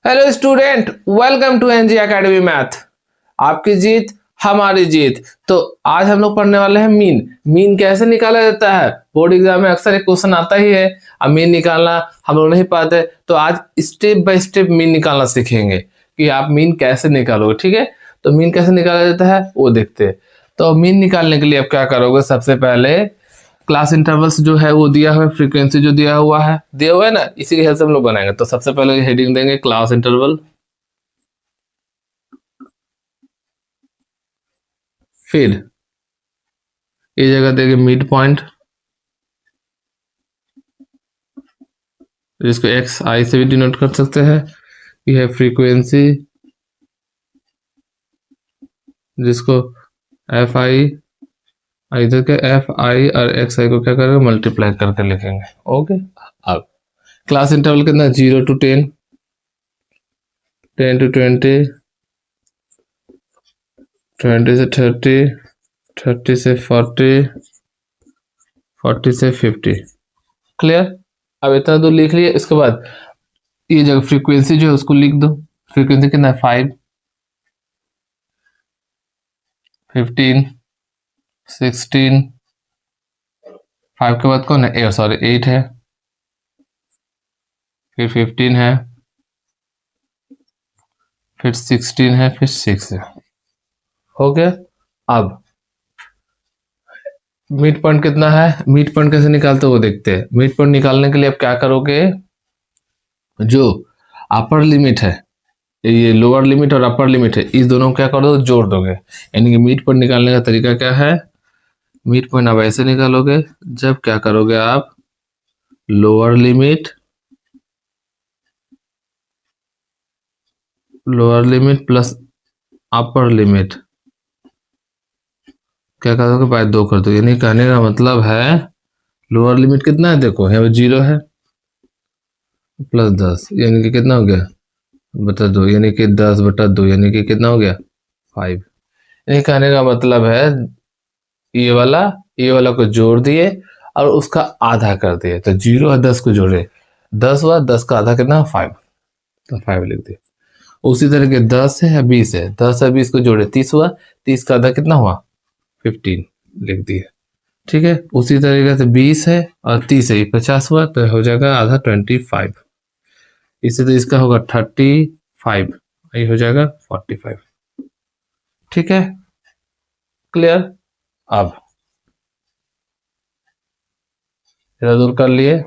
Hello student, welcome to NG academy math. आपकी जीत हमारी जीत। तो आज हम लोग पढ़ने वाले हैं मीन कैसे निकाला जाता है। बोर्ड एग्जाम में अक्सर एक क्वेश्चन आता ही है। अब मीन निकालना हम लोग नहीं पाते, तो आज स्टेप बाय स्टेप मीन निकालना सीखेंगे कि आप मीन कैसे निकालोगे। ठीक है, तो मीन कैसे निकाला जाता है वो देखते हैं। तो मीन निकालने के लिए आप क्या करोगे, सबसे पहले क्लास इंटरवल्स जो है वो दिया हुआ है, फ्रीक्वेंसी जो दिया हुआ है ना, इसी के हेल्प से हम लोग बनाएंगे। तो सबसे पहले हेडिंग देंगे क्लास इंटरवल, फिर ये जगह देंगे मिड पॉइंट, जिसको एक्स आई से भी डिनोट कर सकते हैं। ये है फ्रीक्वेंसी, जिसको एफ आई, इधर के एफ आई और एक्स आई को क्या करेंगे, मल्टीप्लाई करके लिखेंगे। ओके, अब क्लास इंटरवल कितना, 0 to 10, 10 to 20, 20 से 30, 30 से 40, 40 से 50। क्लियर। अब इतना दूर लिख लिया, इसके बाद ये जगह फ्रीक्वेंसी जो है उसको लिख दो। फ्रीक्वेंसी कितना है, 5, 15, 16, 5 के बाद कौन है, सॉरी 8 है, फिर 15 है, फिर 16 है, फिर 6 है। हो गया। अब मिड पॉइंट कितना है, मिड पॉइंट कैसे निकालते हो वो देखते हैं। मिड पॉइंट निकालने के लिए आप क्या करोगे, जो अपर लिमिट है, ये लोअर लिमिट और अपर लिमिट है, इस दोनों को क्या कर दो, जोड़ दोगे। यानी कि मिड पॉइंट निकालने का तरीका क्या है, मिड पॉइंट आप ऐसे निकालोगे, जब क्या करोगे आप, lower limit plus upper limit क्या करोगे, बाय 2 कर दो। यानी कहने का मतलब है लोअर लिमिट कितना है, देखो यहाँ पे 0 है, प्लस 10 यानी कि कितना हो गया, बटा 2, यानी कि 10/2 यानी कि कितना हो गया, 5। यानी कहने का मतलब है ये वाला को जोड़ दिए और उसका आधा कर दिए। तो 0 और 10 को जोड़े, 10 हुआ, 10 का आधा कितना, 5, तो 5 लिख दिए। उसी तरह के 10 है या 20 है, 10 और 20 को जोड़े 30 हुआ, 30 का आधा कितना हुआ, 15 लिख दिए। ठीक है, उसी तरीके से 20 है और 30 है, 50 हुआ, तो हो जाएगा आधा 25। इसी तो इसका होगा 35, ये हो जाएगा 45। ठीक है, क्लियर। अब इधर दूर कर लिए,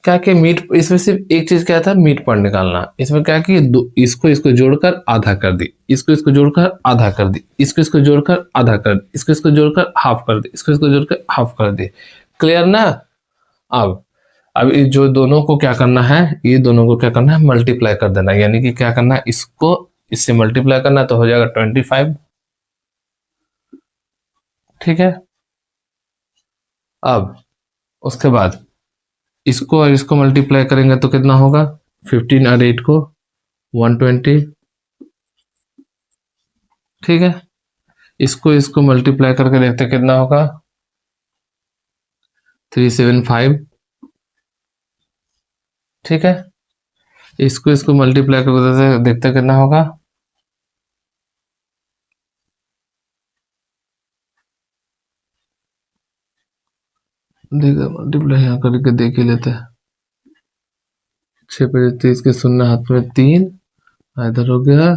क्या कि मीट, इसमें सिर्फ एक चीज क्या था, मीट पॉइंट निकालना। इसमें क्या कि इसको जोड़कर आधा कर दी, इसको जोड़कर आधा कर दी, इसको जोड़कर आधा कर दी, इसको जोड़कर हाफ कर दी, इसको जोड़कर हाफ कर दी। क्लियर ना। अब ये जो दोनों को क्या करना है, ये दोनों को क्या करना है, मल्टीप्लाई कर देना। यानी कि क्या करना है, इसको इससे मल्टीप्लाई करना, तो हो जाएगा 25। ठीक है, अब उसके बाद इसको और इसको मल्टीप्लाई करेंगे तो कितना होगा, 15 और 8 को 120। ठीक है, इसको मल्टीप्लाई करके देखते कितना होगा, 375। ठीक है, इसको मल्टीप्लाई करके देखते कितना होगा, देखो मल्टीप्लाई यहाँ करके देख ही लेते हैं। 6 के 0 हाथ में 3, इधर हो गया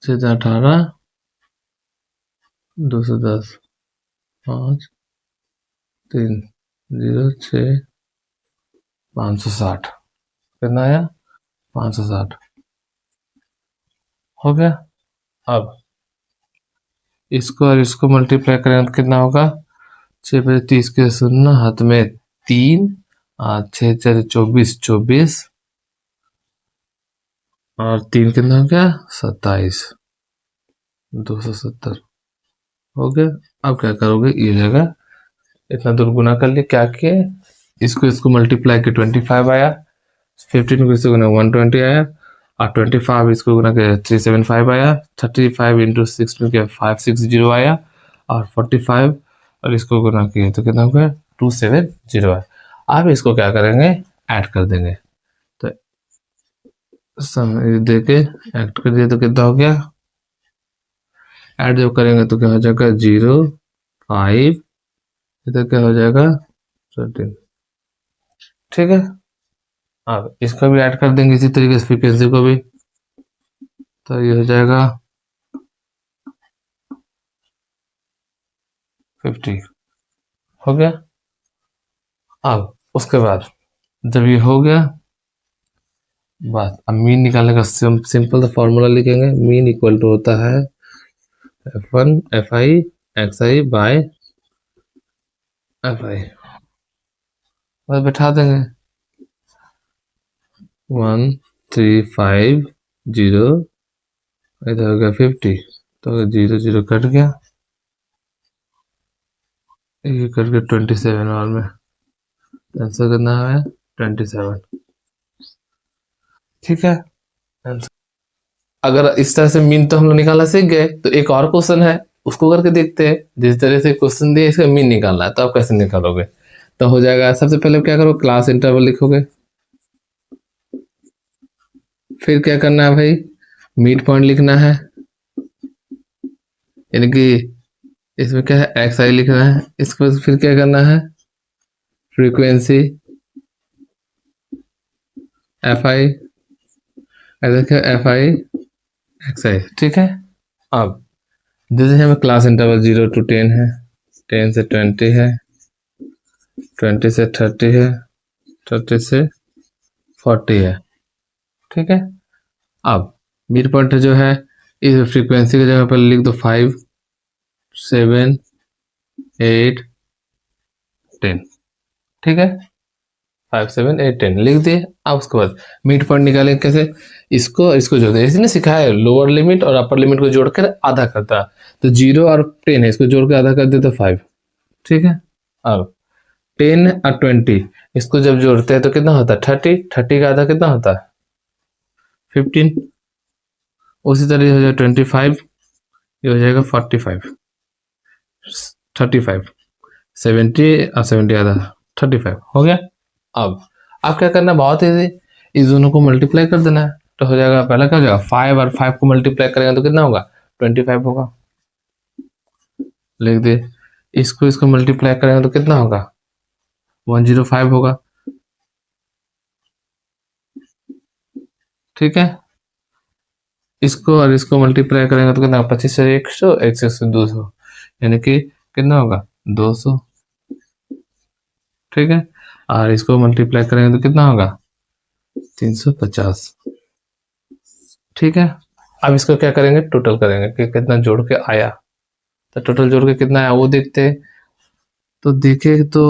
6 18, 210, 5 3 0 6 560। कितना आया, 560। हो गया। अब इसको और इसको मल्टीप्लाई करें तो कितना होगा, 6 के 0 हाथ में 3, 6 4 24, 24 और 3 कितना हो गया, 27, 270 हो गया। अब क्या करोगे, ये जगह इतना दूर गुना कर लिए, क्या किए, इसको मल्टीप्लाई के 25 आया, 15 को इसको गुना 120 आया, और 25 इसको गुना के 375 आया, 35 इंटू 6 में क्या 560 आया, और 45 और इसको गुना किए तो कितना हो गया, 270 आया। अब इसको क्या करेंगे, ऐड कर देंगे। तो समय दे के ऐड कर दिया तो कितना हो गया, ऐड जब करेंगे तो क्या हो जाएगा 0 5, इधर क्या हो जाएगा 13। ठीक है, अब इसको भी ऐड कर देंगे इसी तरीके से फ्रीक्वेंसी को भी, तो ये हो जाएगा 50 हो गया। अब उसके बाद जब ये हो गया, बस अब मीन निकालने का सिंपल सा फॉर्मूला लिखेंगे। मीन इक्वल टू होता है F1 FI XI bye FI, बस बैठा देंगे 1350, इधर हो गया 50, तो 0 0 कट गया, ये कट गया 27 और में आंसर कितना है 27। ठीक है, अगर इस तरह से मीन तो हम लोग निकालना सीख गए, तो एक और क्वेश्चन है उसको करके देखते हैं। जिस तरह से क्वेश्चन दिए इसका मीन निकालना है, तो आप कैसे निकालोगे? तो हो जाएगा, सबसे पहले क्या करो, क्लास इंटरवल लिखोगे, फिर क्या करना है भाई, मिड पॉइंट लिखना है, यानी कि इसमें क्या है एक्स आई लिखना है। इसके बाद फिर क्या करना है, frequency F I, F I X I. ठीक है, अब जैसे हमें क्लास इंटरवल 0 to 10 है, 10 से 20 है, 20 से 30 है, 30 से 40 है। ठीक है, अब मिड पॉइंट जो है इस फ्रीक्वेंसी की जगह पर लिख दो 5 7 8 10। ठीक है, 5 7 8 10 लिख दिए। अब उसके बाद मिड पॉइंट निकालेंगे कैसे, इसको जोड़ दे, इसने सिखाया है लोअर लिमिट और अपर लिमिट को जोड़कर आधा करता है, तो 0 और 10 है, इसको जोड़ के आधा कर दे तो 5। ठीक है, अब 10 और 20 इसको जब जोड़ते हैं तो कितना होता है 30, 30 का आधा कितना होता है 15। उसी तरह हो जाएगा 25, ये हो जाएगा 45, 35, 70 और 70 आधा 35 हो गया। अब क्या करना है, बहुत इजी, इस दोनों को मल्टीप्लाई कर देना है, तो हो जाएगा, पहला क्या हो जाएगा 5 और 5 को मल्टीप्लाई करेंगे तो कितना होगा 25 होगा, लिख दे। इसको मल्टीप्लाई करेंगे तो कितना होगा 105 होगा। ठीक है, इसको और इसको मल्टीप्लाई करेंगे तो कितना 25 से 100, 100 से 200, यानी कि कितना होगा 200। ठीक है, और इसको मल्टीप्लाई करेंगे तो कितना होगा 350। ठीक है, अब इसको क्या करेंगे, टोटल करेंगे कि कितना जोड़ के आया, तो टोटल जोड़ के कितना आया वो देखते हैं। तो देखे तो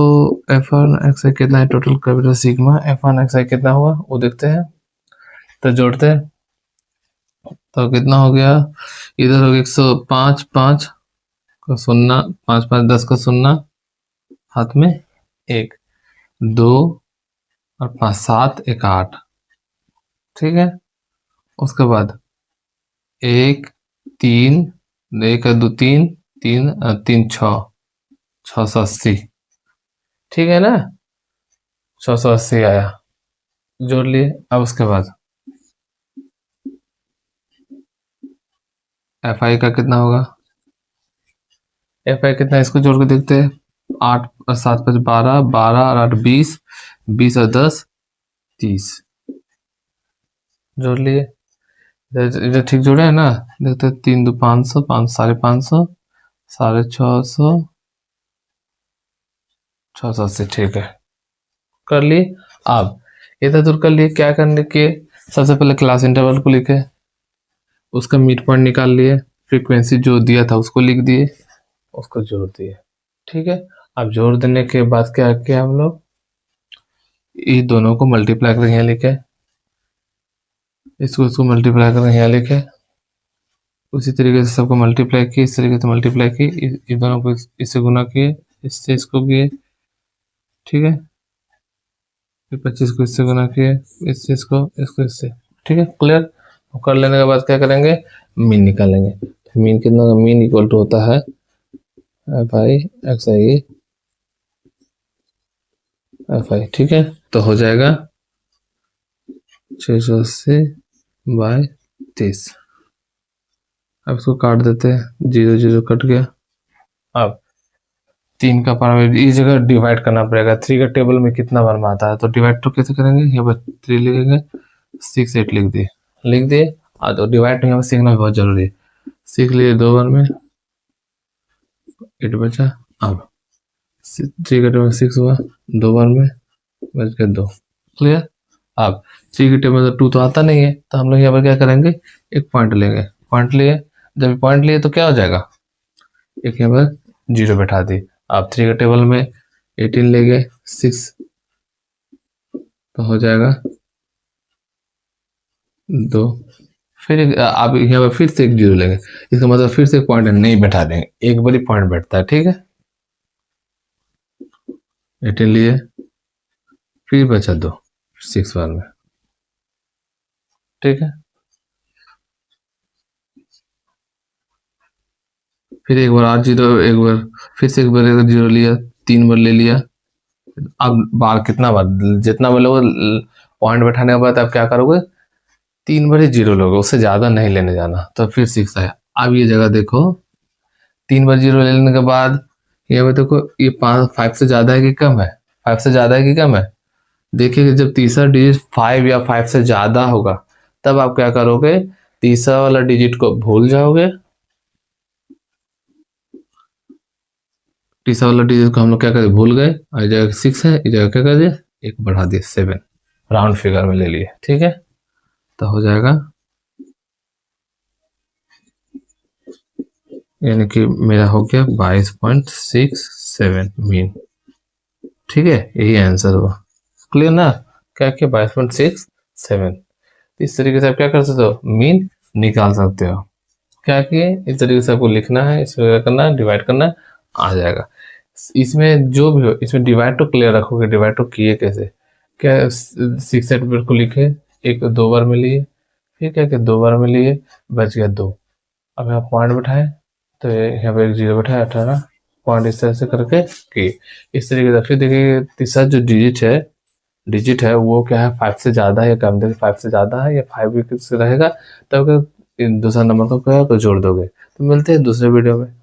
F1 XI कितना है, total capital sigma F1 XI कितना हुआ वो देखते हैं, तो जोड़ते हैं, तो कितना हो गया, इधर हो गया 105, 5 का शून्य, 5 5 10 का शून्य, हाथ में 1 2 और 5 7 1 8। ठीक है, उसके बाद 1 3 1 2 3 3 3 6 680। ठीक है ना, 680 आया, जोड़ लिए। अब उसके बाद एफ आई का कितना होगा, एफ आई कितना, इसको जोड़ के देखते हैं, 8 और 7 5 12, 12 और 8 20, 20 और 10 30, जोड़ लिए। इधर ठीक जोड़े है ना, देखते हैं 3 2 500, 5 550, 650, 680। ठीक है, कर लिए। अब इधर दूर कर लिए, क्या करने के, सबसे पहले क्लास इंटरवल को लिखे, उसका मिड पॉइंट निकाल लिए, फ्रीक्वेंसी जो दिया था उसको लिख दिए, उसको जोड़ दिए। ठीक है, अब जोड़ देने के बाद क्या किया हम लोग, ये दोनों को मल्टीप्लाई करके यहाँ लिखे, इसको मल्टीप्लाई करके यहाँ लिखे, उसी तरीके से सबको मल्टीप्लाई किए, इस तरीके से मल्टीप्लाई किए, इस दोनों को इससे गुना किए, इससे इसको किए। ठीक है, फिर 25 को इससे गुना किए, इससे इसको इससे। ठीक है, क्लियर। कर लेने के बाद क्या करेंगे, मीन निकालेंगे। तो मीन कितना होगा, मीन इक्वल टू होता है F I X I F आई। ठीक है, तो हो जाएगा 680 बाय 30। अब इसको काट देते हैं, 0 0 कट गया। अब 3 का पावर इस जगह डिवाइड करना पड़ेगा। 3 का टेबल में कितना बार में आता है, तो डिवाइड तो कैसे करेंगे, यहाँ पर 3 लिखेंगे, 6 8 लिख दिए। तो डिवाइड यहाँ पर सीखना बहुत जरूरी है। सीख लिए 2 बार में 8 बचा। अब 3 का टेबल 6 हुआ, 2 बार में बच गया 2। क्लियर। अब 3 के टेबल में 2 तो आता नहीं है, तो हम लोग यहाँ पर क्या करेंगे, एक पॉइंट लेंगे। पॉइंट लिए, जब पॉइंट लिए तो क्या हो जाएगा, एक यहाँ पर 0 बैठा दी। आप 3 के टेबल में 18 ले गए, 6 तो हो जाएगा 2। फिर आप यहाँ पर फिर से एक 0 लेंगे, इसका मतलब फिर से एक पॉइंट नहीं बैठा देंगे, एक बार ही पॉइंट बैठता है। ठीक है, 18 लिए, फिर बचा 2 6 बार में। ठीक है, फिर एक बार 8 0, एक बार फिर से एक बार 0 लिया, 3 बार ले लिया। अब बार कितना बार, जितना बार लोगे पॉइंट बैठाने के बाद आप क्या करोगे, 3 बार ही 0 लोगे, उससे ज्यादा नहीं लेने जाना। तो फिर 6 आया। अब ये जगह देखो, 3 बार 0 ले लेने के बाद ये देखो, ये 5 से ज्यादा है कि कम है, 5 से ज्यादा है कि कम है। देखिए कि जब तीसरा डिजिट 5 या 5 से ज्यादा होगा, तब आप क्या करोगे, तीसरा वाला डिजिट को भूल जाओगे। तीसरा वाला डिजिट को हम लोग क्या करें, भूल गए, और इस जगह 6 है, इस जगह क्या कर दिया, एक बढ़ा दिया 7, राउंड फिगर में ले लिए। ठीक है, तो हो जाएगा, यानी कि मेरा हो गया 22.67 मीन। ठीक है, यही आंसर हुआ। क्लियर ना, क्या क्या 22.67। इस तरीके से आप क्या कर सकते हो, मीन निकाल सकते हो। क्या किए, इस तरीके से आपको लिखना है, इसमें करना है, डिवाइड करना है, आ जाएगा। इसमें जो भी हो, इसमें डिवाइड तो क्लियर रखोगे, डिवाइड तो किए कैसे, क्या 6 8 को लिखे, एक 2 बार में लिए, फिर क्या 2 बार में लिए, बच गया 2। अब यहाँ पॉइंट बैठाए, तो यहाँ पे एक 0 बैठाया, 18 पॉइंट इस तरह से करके किए। इस तरीके से फिर देखिए तीसरा जो डिजिट है वो क्या है, 5 से ज़्यादा है या कम, देखिए 5 से ज़्यादा है या 5 से रहेगा, तब दूसरा नंबर को क्या है तो जोड़ दोगे। तो मिलते हैं दूसरे वीडियो में।